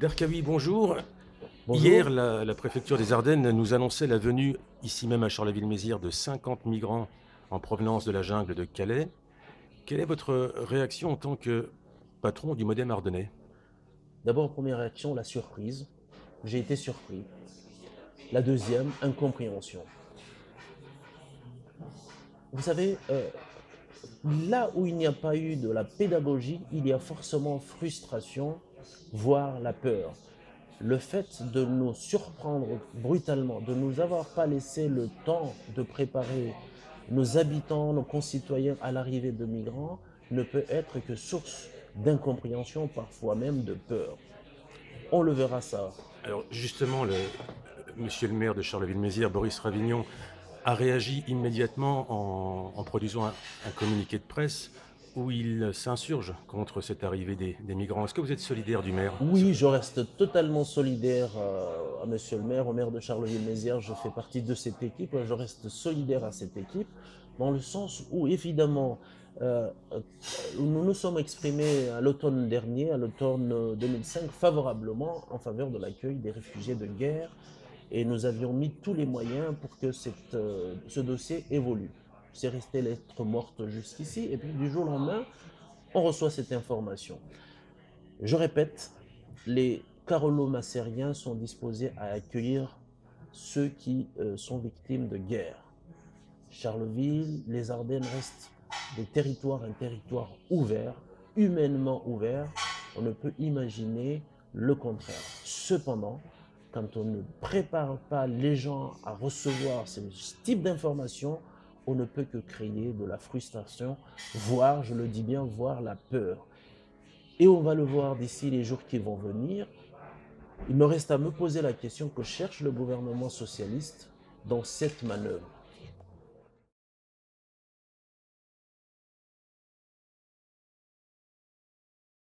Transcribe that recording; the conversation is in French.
Derkaoui, bonjour. Bonjour. Hier, la préfecture des Ardennes nous annonçait la venue, ici même à Charleville-Mézières, de 50 migrants en provenance de la jungle de Calais. Quelle est votre réaction en tant que patron du Modem ardennais? D'abord, première réaction, la surprise. J'ai été surpris. La deuxième, incompréhension. Vous savez, là où il n'y a pas eu de la pédagogie, il y a forcément frustration, voire la peur. Le fait de nous surprendre brutalement, de nous avoir pas laissé le temps de préparer nos habitants, nos concitoyens à l'arrivée de migrants, ne peut être que source d'incompréhension, parfois même de peur. On le verra ça. Alors justement, monsieur le maire de Charleville-Mézières, Boris Ravignon, a réagi immédiatement en produisant un communiqué de presse où il s'insurge contre cette arrivée des migrants. Est-ce que vous êtes solidaire du maire? Oui, je reste totalement solidaire à Monsieur le maire, au maire de Charleville-Mézières. Je fais partie de cette équipe. Je reste solidaire à cette équipe, dans le sens où, évidemment, euh, euh, nous nous sommes exprimés à l'automne dernier, à l'automne 2005, favorablement en faveur de l'accueil des réfugiés de guerre. Et nous avions mis tous les moyens pour que ce dossier évolue. C'est resté lettre morte jusqu'ici. Et puis, du jour au lendemain, on reçoit cette information. Je répète, les Carolo-Massériens sont disposés à accueillir ceux qui sont victimes de guerre. Charleville, les Ardennes restent un territoire ouvert, humainement ouvert. On ne peut imaginer le contraire. Cependant, quand on ne prépare pas les gens à recevoir ce type d'informations, on ne peut que créer de la frustration, voire, je le dis bien, voire la peur. Et on va le voir d'ici les jours qui vont venir. Il me reste à me poser la question que cherche le gouvernement socialiste dans cette manœuvre.